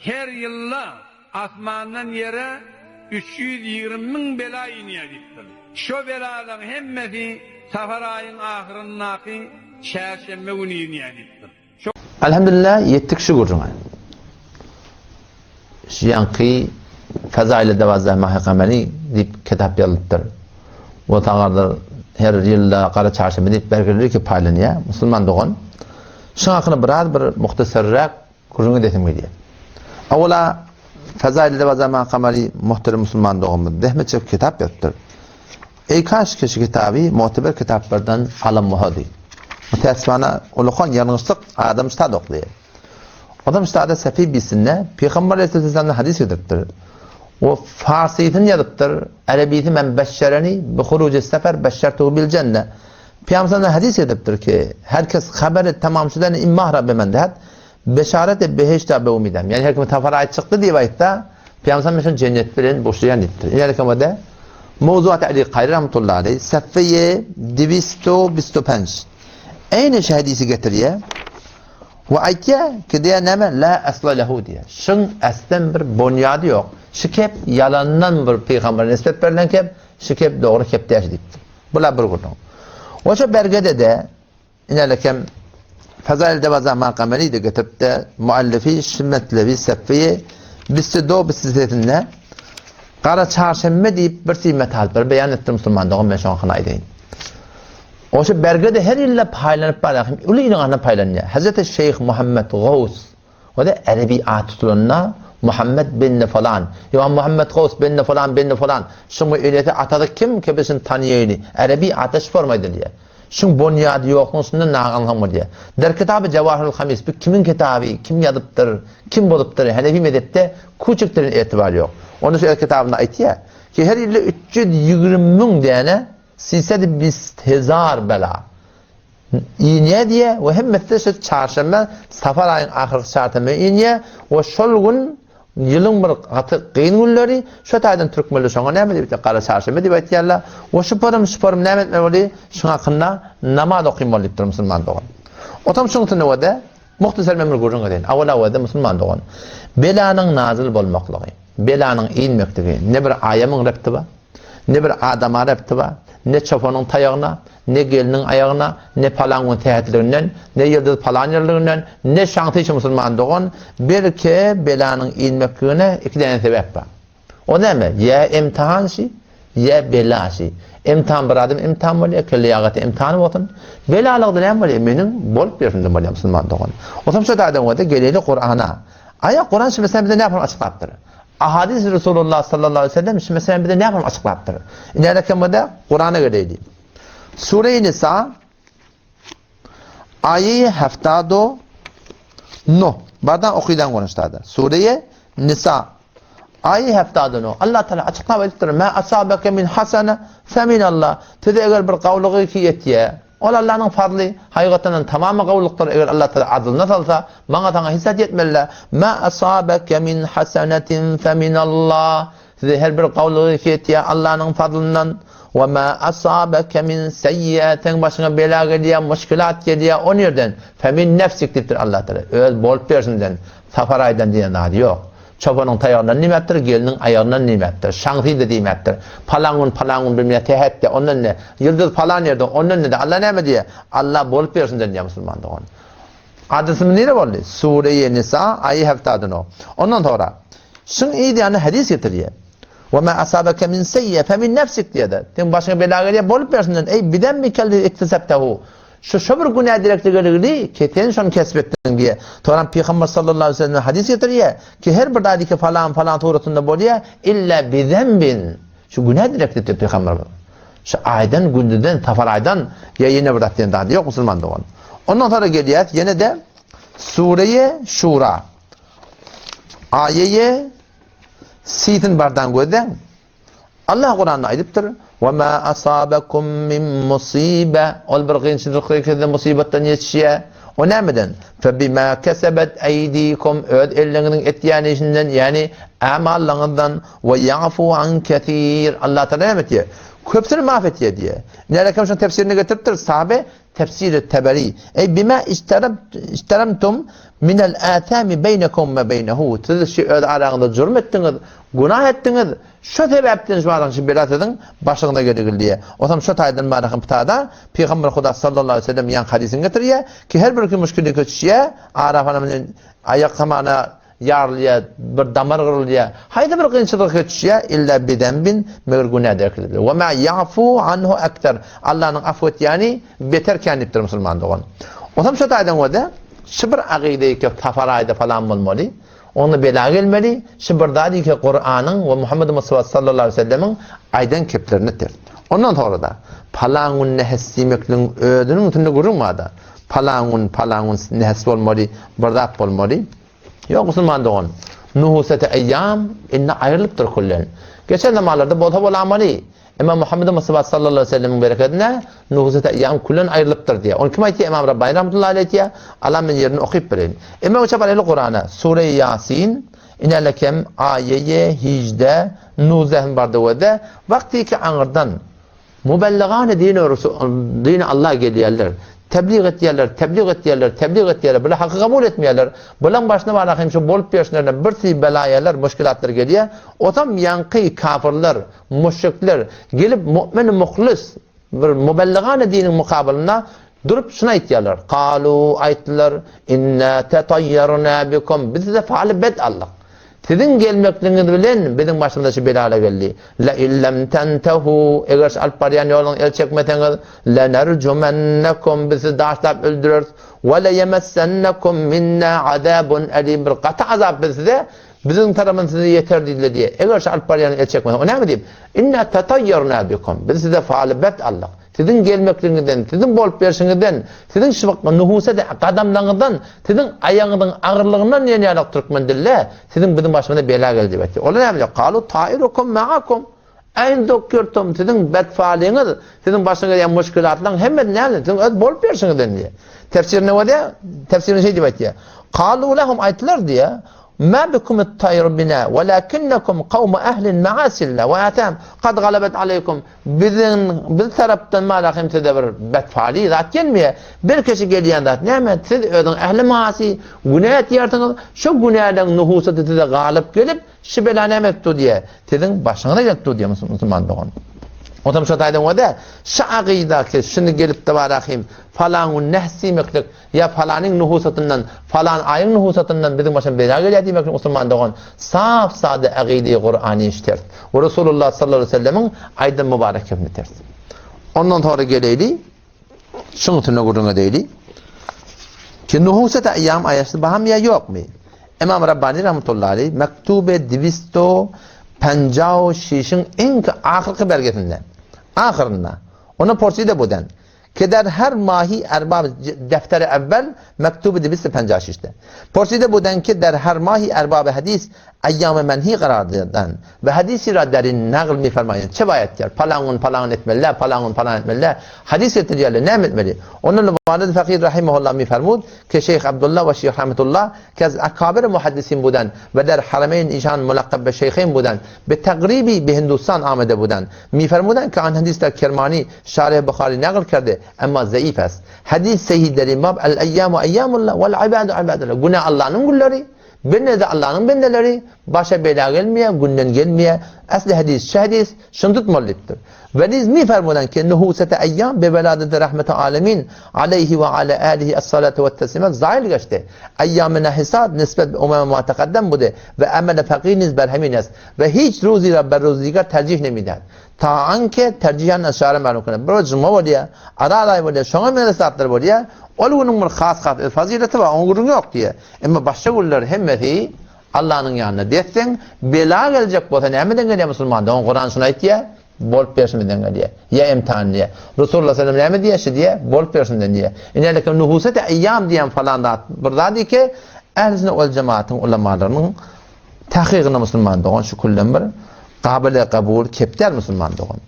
her yılla asmandan yere 320.000 bela iniyediktir. Şu belaların hemmesi Safar ayın ahirindaki çarşembe günü iniyediktir. Elhamdülillah yettik şu gurcuna. Yankı Fezail-i Devazzah Mahkameni deyip kitap yazılıptır. O tağardır her yılda Kara Çarşamba deyip belgeleri ki paylanıyor. Müslüman doğan. Şun hakkında bir muhtasarrak gurcuna dedim gidiyor. Avvala Fezail-i Devazzah Mahkameni muhterem Müslüman doğan dehmetçe kitap yazıptır. Kaç kişi kitabı muhteber kitaplardan alınmalı değil. Müteessifana ulukan yanlışlık adam üstad okluyor. Adam üstada sefi bilsinne Peygamber Aleyhisselam'dan hadis ediptir. O Farsi'den yazıptır. Arabi'de men beşşereni bi huruci sefer beşşertuhu bil cenne. Peygamber'den hadis ediptir ki herkes haberi tamamçıdan immahra bemendehat beşarete beheşte be umidem. Yani herkes tafarayet çıktı diye vayitta Peygamber'den cennet bilen boşlayan ettir. İleride kamada Mevzuat Ali Kayri rahmetullahi aleyh Seffeye 225 aynı şey hadisi getiriyor ve aytiyor ki diye neme la asla lehu diye şun aslen bir bunyadı yok şikep yalandan bir peygamber nispet verilen kep şikep doğru kep deyip bula bir konu o şu belgede de inelekem Fezail Devazzah Mahkameni de getirip de muallifi Şimmetlevi Seffeye bistido bistidetinle Kara Çarşamba deyip bir simet halper beyan ettim Müslüman doğum ben şu an kınaydım. O şu belgede her yıl paylanıp paylanıp öyle inanana paylanıyor. Hazreti Şeyh Muhammed Gavs o da Arabi atutulunna Muhammed bin falan. Ya Muhammed Gavs bin falan. Şunu öylete atadık kim ki bizim tanıyayını. Arabi ateş formaydı diye. Şun bunyadı yokluğundan nağanlamı diye. Der kitabı Cevahirul Hamis. Bu kimin kitabı? Kim yazıptır? Kim buluptır? Hanefi mezhepte küçüklerin itibarı yok. Onu şu kitabında aytiyor ki her yıl 320.000 diyene silsedi bistezar bela. İniye diye ve hemmette şu çarşamba Safar ayın ahir çarşamba iniye ve şol gün yılın bir katı kıyın günleri şu taydan Türkmenli şoğa ne mi deyip Kara Çarşamba deyip aytiyarlar ve şu param ne etmeli şuna hakkında namaz okuymalı deyip Müslüman doğan. O tam şunu tınıvada muhtasar memur gurcun edin. Avvala vada Müslüman doğan. Belanın nazil bolmaklığı. Belanın inmektigi ne bir ayamın repti var, ne bir adama repti var, ne çofanın tayağına, ne gelinin ayağına, ne palanın tehdidlerinden, ne yıldız palan yerlerinden, ne şantı için Müslüman doğan bir ki belanın inmektiğine iki tane sebep var. O ne mi? Ya imtihansı, ya belası. İmtihan bir adım imtihan var ya, kelliyagati imtihanı olsun. Belalık da ne var ya, benim bolup yaşında var ya Müslüman doğan. O zaman şu da adam var da geleli Kur'an'a. Aya Kur'an şimdi mesela bize ne yapalım açıklattır. Ahadis Resulullah sallallahu aleyhi ve sellem şimdi mesela bir de ne yapalım açıklattır. İleride Kur'an'a göreydi. Sure-i Nisa ayet 79 bardan okuyulan konuştadır. Sure-i Nisa ayet 79 Allah Teala açıklamıştır. Ma asabeke min hasene femin Allah. Tede eğer bir kavluğu ki yetiye o Allah'ın fadlı, hakikaten tamamı kavluktur. Eğer Allah Teala adılına salsa, bana sana hissat yetmeli. Ma asabeke min hasenetin feminallah. Size her bir kavluğu ki Allah'ın fadlından. Ve ma asabeke min seyyiaten başına bela geliyor, müşkilat geliyor. O nereden? Femin nefsiktir Allah Teala. Öz bol persinden, Safar aydan diye nadı yok. Çobanın tayağından nimettir, gelinin ayağından nimettir. Şansı da nimettir. Palangun bilmeye tehdit onun ne? Yıldız falan yerde onun ne de? Allah ne mi diye? Allah bol versin diye Müslüman da onu. Adresimi nereye oldu? Sure-i Nisa ayet 79. Ondan sonra şun iyi diye hadis getiriyor. Ve ma asabeke min seyye fe min nefsik diye de. Senin başına bela geliyor bol versin diye. Ey biden mi kelli iktisaptehu? Şu bir günah direkte gelirdi ki sen şunu kesbettin diye. Sonra Peygamber sallallahu aleyhi ve sellem hadis getiriyor ki her bir dadiki falan tuğratında boluyor illa bi zenbin. Şu günah direkte diyor Peygamber. Şu aydan gündüden tafaraydan ya yine bir dadiden daha yok Müslüman doğan. Ondan sonra geliyor yine de Sure-i Şura ayeye sitin bardan gözden Allah Kur'an'da ayıptır. وَمَا أَصَابَكُمْ مِنْ مُصِيبَةٍ Olbergin şidriklikte musibetten yetişiyor. O nemeden? فَبِمَا كَسَبَتْ اَيْد۪يكُمْ Öd ellerinin etkiyanişinden yani amallarından وَيَعْفُوا عَنْ كَثِيرٍ Allah Teala ne diyor? köpsünü mahvetiye diye. Nerede şunun tefsirini getirtir sahabe tefsiri Teberi. Ey bima işteramtum minel atami beynekum ve beynehu. Siz şu arasında cürüm ettiniz, günah ettiniz. Şu sebepten şu arasında belat edin, başınıza gelir diye. O zaman şu taydan barakın pitada Peygamber Huda sallallahu aleyhi ve sellem yan hadisini getiriyor ki her bir müşkülü kötüye Arafanın ayak zamana yarlıya, bir damar kırılıya, hayda bir kıyınçılık geçişe illa bidenbin mevr derkilir. Ve ma yafu anhu aktar. Allah'ın affet yani beter kendiptir Müslüman doğan. O zaman şu taydan o da şıbır akideyi ki tafarayda falan bulmalı. Onu bela gelmeli. Şıbır dedi ki Kur'an'ın ve Muhammed Mustafa sallallahu aleyhi ve sellem'in aydan keplerindedir. Ondan sonra da palangun nehessimekliğin ödünün üstünde kurulmadı. Palangun nehes olmalı, bardap olmalı. Yok Müslüman doğan. Nuhusete eyyam inne ayrılıptır kullen. Geçen zamanlarda bol bol amali. İmam Muhammed Mustafa sallallahu aleyhi ve sellem'in bereketine nuhusete eyyam kullen ayrılıptır diye. Onu kim ayeti İmam Rabbani rahmetullahi aleyhi diye Allah'ın yerini okuyup verin. İmam Uçab aleyhi Kur'an'a Sure-i Yasin inelekem ayeye hicde nuzehn bardavede vakti ki anırdan mubelligane dini Allah geliyorlar. Tebliğ ettiyerler. Böyle hakkı kabul etmeyeler. Bunun başına var akım şu bolup yaşlarına bir sürü belayalar, müşkilatlar geliyor. O tam yankı kafirler, müşrikler gelip mümin muhlis bir mubelligane dinin mukabilinde durup şuna ettiyerler. Kalu ayttılar inna tetayyarna bikum. Biz de faali bed Allah. Sizin gelmekliğiniz bilen bizim başımıza şu belala geldi. La illem tentehu eğer alparyan yolun el çekmeteniz la nercumennekum bizi dağışlayıp öldürürüz ve la yemessennekum minna azabun elim bir kata azab bizde bizim tarafımız size yeter değil diye. Eğer alparyan el çekmeteniz o ne mi diyeyim? İnna tetayyarna bikum. Biz size faali bet Allah. Sizin gelmekliğinizden, sizin bolup verişinizden, sizin şıvıkla nuhusede kadamlarınızdan, sizin ayağınızın ağırlığından yeni alak Türkmendille, sizin bizim başımıza bela geldi. Ola ne yapacak? Kalu ta'irukum ma'akum. Ayn doktortum, sizin bedfaliniz, sizin başınıza gelen müşkülatlan hemen ne yapacak? Sizin bolup verişinizden diye. Tefsirine o diye, tefsirine şey diye diye. Kalu lehum aytlar diye, ما بكم الطير بنا ولكنكم قوم أهل معاصي الله وآثام قد غلبت عليكم biz taraftan malakım tedbir betfali zat gelmiyor. Bir kişi geliyen zat ne siz ödün ehli maasi günah yaptınız şu günahdan nuhusatı size galip gelip şu bela nemektu diye sizin başına yattı diye Müslüman doğan. O zaman şu taydan o da şu akida ki şimdi gelip de varakım falanun nehsimeklik ya falanın nuhusatından falan ayın nuhusatından bizim başına bela geliyor demek Müslüman doğan saf sade akide-i Kur'an'ı işler. Ve Resulullah sallallahu aleyhi ve sellem'in aydan mübarek emnidir. Ondan sonra geleydi şunun tüne kurduğuna deyli ki nuhusat ayyam ayası baham ya yok mu? İmam Rabbani rahmetullahi aleyhi mektube 256'ın en ahirki belgesinden ahirinde ona porsiyede buden ki der her mahi erbab defteri evvel mektubu 256'da porsiyede buden ki der her mahi erbab hadis ayyam-ı menhi kararından ve hadisi ra derin nağıl mi fermayın çevayet yer palangun etmeliler hadis etmeliler ne etmeli onun Valid Fakir rahimahullah mi fermud ki Şeyh Abdullah ve Şeyh Rahmetullah kez akabir muhaddisin budan ve der harameyn işan mulakkab be şeyhin budan be tagribi be Hindistan amede budan mi fermudan ki an hadisler Kermani Şarih Bukhari nağıl kerdi ama zayıf est hadis sahih der imam el ayyamu ayyamullah vel ibadu ibadullah günah Allah'ın günleri benne de Allah'ın bendeleri başa bela gelmeye günden gelmeye asli hadis şahidis şunu tutmalıdır. Ve biz mi fermudan ki nuhusete eyyam be veladete rahmete alemin aleyhi ve ala alihi es-salatu ve teslimat zahil geçti. Eyyamına hisad nispet umama muatakaddem budu ve emele fakiniz berheminiz ve hiç ruzi rabber ruzigar tercih nemider. Ta anke tercihan aşare malum kına. Bro cuma var ya, ara var ya, şuna mı saatler var ya, onun bir khas fazileti var, onun yok diye. Ama başka günler hemmeti Allah'ın yanına desin, bela gelecek bu ne emeden geliyor Müslüman. Don Kur'an şuna itiye, bol perşemeden geliyor. Ya imtihan diye. Resulullah sallallahu aleyhi ve sellem diye şey diye, bol perşemeden diye. İneleke nuhusete eyyam diyen falan da burada diye ki ehl-i vel cemaatın ulemalarının tahkikine Müslüman doğan şu kullen bir kabile kabul kepter Müslüman doğan.